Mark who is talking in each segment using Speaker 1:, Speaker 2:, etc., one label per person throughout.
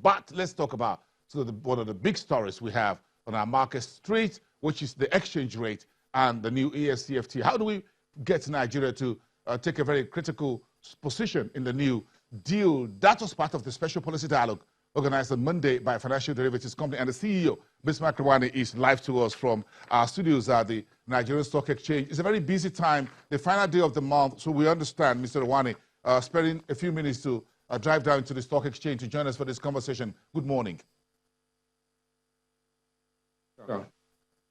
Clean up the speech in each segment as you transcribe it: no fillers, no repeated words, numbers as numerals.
Speaker 1: But let's talk about one of the big stories we have on our market street, which is the exchange rate and the new AfCFTA. How do we get Nigeria to take a very critical position in the new deal? That was part of the special policy dialogue organized on Monday by a financial derivatives company. And the CEO, Bismarck Rwani, is live to us from our studios at the Nigerian Stock Exchange. It's a very busy time, the final day of the month, so we understand, Mr. Rwani, sparing a few minutes to drive down to the Stock Exchange to join us for this conversation. Good morning.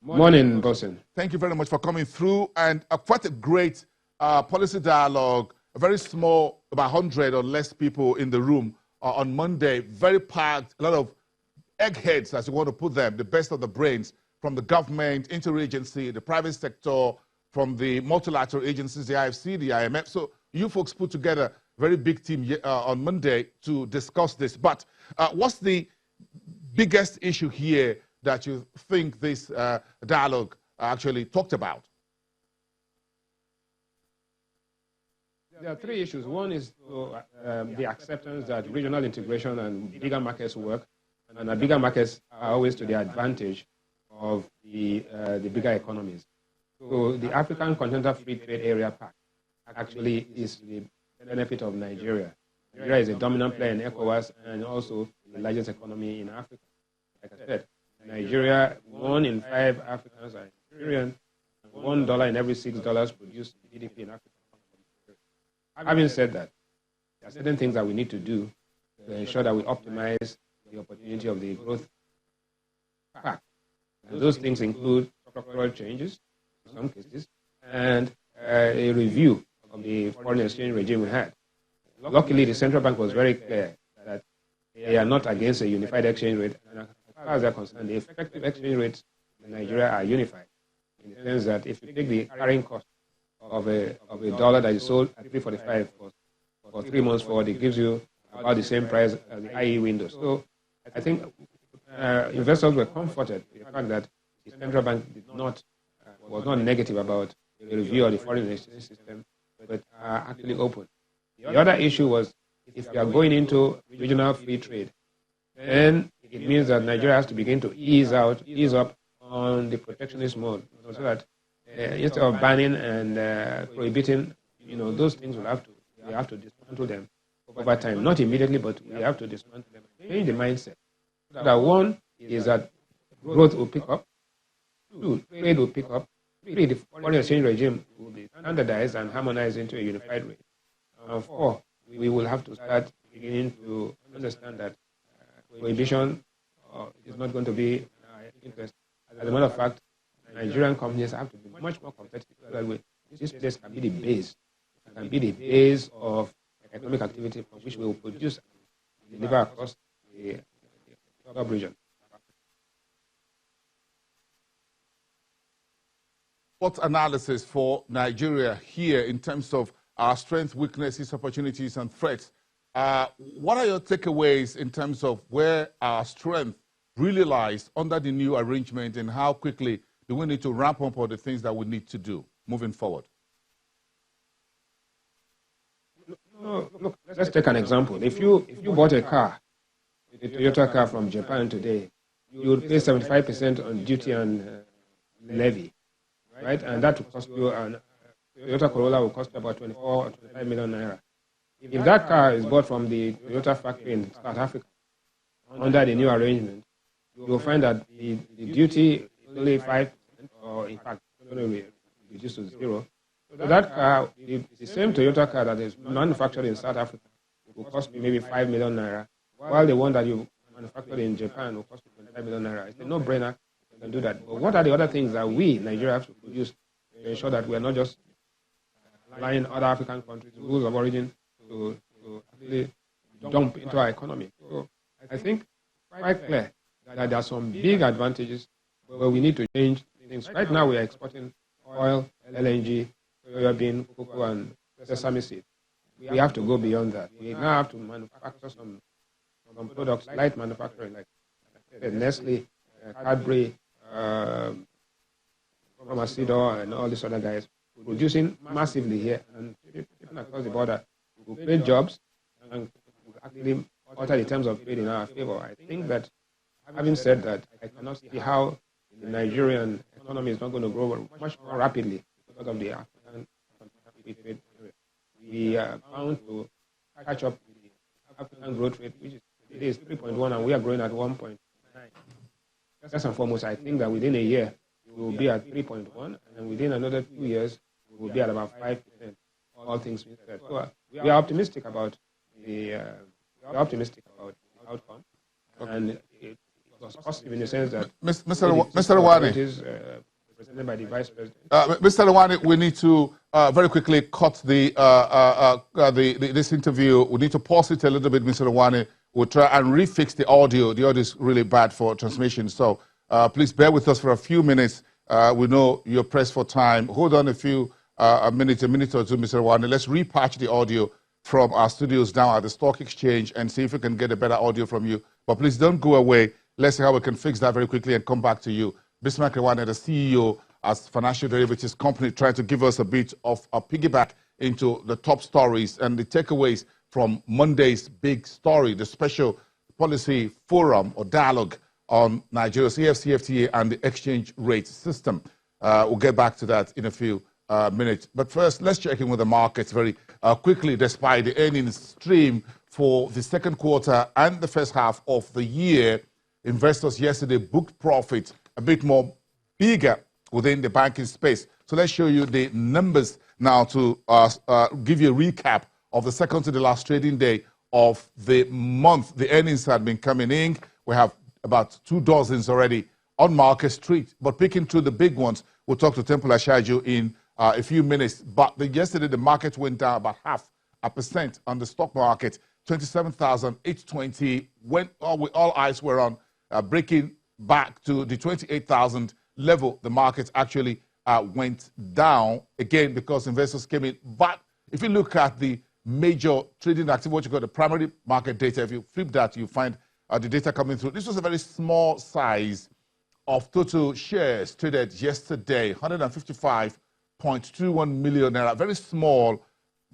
Speaker 2: Morning, Bosin.
Speaker 1: Thank you very much for coming through, and quite a great policy dialogue. A very small, about 100 or less people in the room on Monday. Very packed, a lot of eggheads, as you want to put them, the best of the brains from the government, interagency, the private sector, from the multilateral agencies, the IFC, the IMF. So you folks put together a very big team on Monday to discuss this. But what's the biggest issue here that you think this dialogue actually talked about?
Speaker 2: There are three issues. One is the acceptance that regional integration and bigger markets work, and that bigger markets are always to the advantage of the bigger economies. So the African Continental Free Trade Area Pact actually is the benefit of Nigeria. Nigeria is a dominant player in ECOWAS and also the largest economy in Africa. Like I said, Nigeria, 1 in 5 Africans are Nigerian, and $1 in every $6 produced GDP in Africa. Having said that, there are certain things that we need to do to ensure that we optimize the opportunity of the growth pact. And those things include structural changes, in some cases, and a review of the foreign exchange regime we had. Luckily, the central bank was very clear that they are not against a unified exchange rate. And as far as they're concerned, the effective exchange rates in Nigeria are unified, in the sense that if you take the carrying cost of a dollar that is sold at 3.45 for 3 months forward, it gives you about the same price as the IE window. So I think investors were comforted with the fact that the central bank was not negative about the review of the foreign exchange system, but actually open. The other issue was, if you are going into regional free trade, then it means that Nigeria has to begin to ease up on the protectionist mode, so that instead of banning and prohibiting, those things we have to dismantle them over time. Not immediately, but we have to dismantle them. Change the mindset. That one is that growth will pick up. 2, trade will pick up. 3, the foreign exchange regime will be standardized and harmonized into a unified rate. And 4, we will have to start beginning to understand that prohibition is not going to be interest. As a matter of fact, Nigerian companies have to be much more competitive. That way, this place can be the base. It can be the base of economic activity from which we will produce and deliver across the sub-region.
Speaker 1: What analysis for Nigeria here in terms of our strengths, weaknesses, opportunities, and threats? What are your takeaways in terms of where our strength really lies under the new arrangement, and how quickly do we need to ramp up all the things that we need to do moving forward?
Speaker 2: Look, let's take an example. If you bought a car, a Toyota car from Japan today, you would pay 75% on duty and levy, right? And that will cost you, a Toyota Corolla will cost you about 24 or 25 million naira. If that car is bought from the Toyota factory in South Africa, under the new arrangement, you will find that the duty is only 5%, or in fact, it's going to be reduced to 0. So that car, the same Toyota car that is manufactured in South Africa, will cost me maybe 5 million naira, while the one that you manufactured in Japan will cost you 25 million naira. It's a no-brainer. You can do that. But what are the other things that we, Nigeria, have to produce to ensure that we are not just allowing other African countries, rules of origin, to actually dump into our economy? So I think quite clear that there are some big advantages where we need to change things. Right now we are exporting oil, LNG, soybean, cocoa, and sesame seed. We have to go beyond that. We now have to manufacture some products, light manufacturing, like Nestle, Cadbury, Pharmacidor, and all these other guys, producing massively here and shipping across the border. We'll create jobs and actually alter the terms of trade in our favor. I think that, having said that, I cannot see how the Nigerian economy is not going to grow much more rapidly because of the African trade. We are bound to catch up with the African growth rate, which is 3.1, and we are growing at 1.9. First and foremost, I think that within a year, we will be at 3.1, and within another 2 years, we will be at about 5%, all things being said. So we are optimistic about the outcome, and it was positive in the sense that
Speaker 1: Mr. Rwani,
Speaker 2: it is presented by the Vice President.
Speaker 1: Mr. Rwani, we need to very quickly cut this interview. We need to pause it a little bit, Mr. Rwani. We'll try and refix the audio. The audio is really bad for transmission, so please bear with us for a few minutes. We know you're pressed for time. Hold on a minute or two, Mr. Rwani. Let's repatch the audio from our studios down at the Stock Exchange and see if we can get a better audio from you. But please don't go away. Let's see how we can fix that very quickly and come back to you. Bismarck Rwani, the CEO as Financial Derivatives Company, trying to give us a bit of a piggyback into the top stories and the takeaways from Monday's big story, the Special Policy Forum or Dialogue on Nigeria's AfCFTA and the exchange rate system. We'll get back to that in a few minutes. But first, let's check in with the markets very quickly. Despite the earnings stream for the second quarter and the first half of the year, investors yesterday booked profit a bit more bigger within the banking space. So let's show you the numbers now to give you a recap of the second to the last trading day of the month. The earnings had been coming in. We have about 2 dozens already on Market Street. But picking through the big ones, we'll talk to Temple Ashaju in a few minutes. But yesterday, the market went down about 0.5% on the stock market. 27,820 when all eyes were on breaking back to the 28,000 level. The market actually went down again because investors came in. But if you look at the major trading activity, what you call the primary market data, if you flip that, you find the data coming through. This was a very small size of total shares traded yesterday, 155.21 million naira. Very small,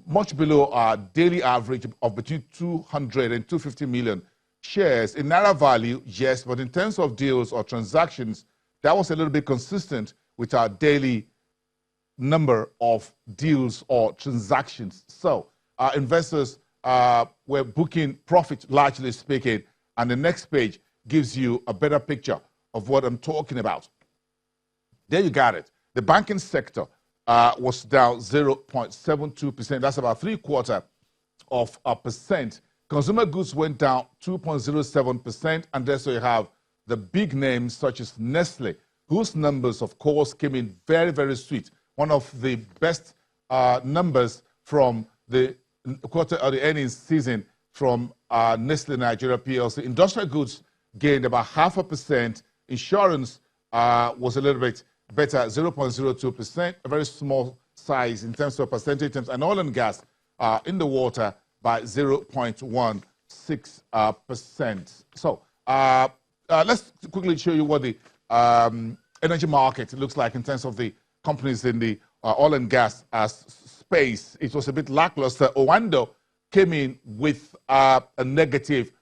Speaker 1: much below our daily average of between 200 and 250 million shares. In naira value, yes, but in terms of deals or transactions, that was a little bit consistent with our daily number of deals or transactions. So our investors were booking profit, largely speaking, and the next page gives you a better picture of what I'm talking about. There you got it. The banking sector was down 0.72%. That's about 0.75%. Consumer goods went down 2.07%, and there so you have the big names such as Nestle, whose numbers, of course, came in very, very sweet. One of the best numbers from the quarter or the earnings season from Nestle Nigeria PLC. Industrial goods gained about 0.5%. Insurance was a little bit better, 0.02%, a very small size in terms of percentage terms, and oil and gas in the water by 0.16%. So let's quickly show you what the energy market looks like in terms of the companies in the oil and gas space. It was a bit lackluster. Owando came in with a negative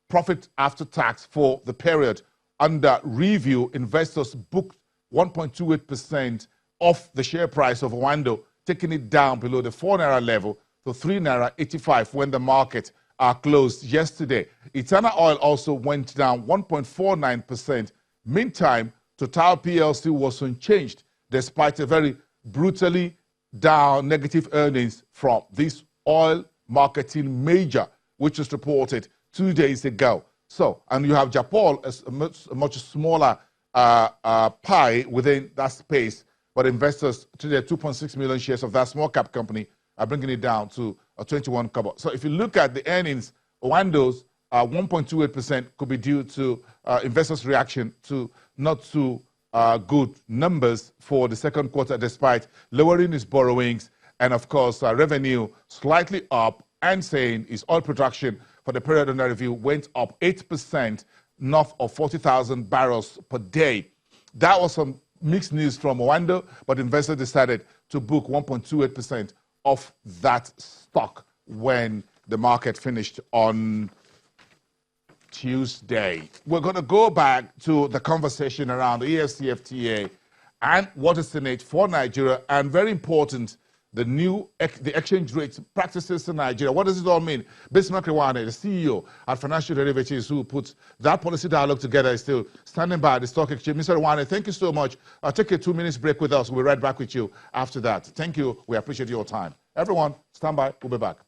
Speaker 1: profit after tax for the period. Under review, investors booked 1.28% off the share price of Owando, taking it down below the 4 naira level to 3.85 naira when the market closed yesterday. Eternal Oil also went down 1.49%. Meantime, Total PLC was unchanged despite a very brutally down negative earnings from this oil marketing major, which was reported 2 days ago. So, and you have Japol, a much smaller pie within that space, but investors today 2.6 million shares of that small cap company are bringing it down to 21 kobo. So if you look at the earnings, Owando's 1.28% could be due to investors' reaction to not too good numbers for the second quarter, despite lowering its borrowings and, of course, revenue slightly up, and saying its oil production for the period under review went up 8%, north of 40,000 barrels per day. That was some mixed news from Owando, but investors decided to book 1.28% of that stock when the market finished on Tuesday. We're going to go back to the conversation around the AfCFTA and what is in it for Nigeria, and very important, the exchange rate practices in Nigeria. What does it all mean? Bismarck Rewane, the CEO at Financial Derivatives, who puts that policy dialogue together, is still standing by the stock exchange. Mr. Rewane, thank you so much. I'll take a 2-minute break with us. We'll be right back with you after that. Thank you. We appreciate your time. Everyone, stand by. We'll be back.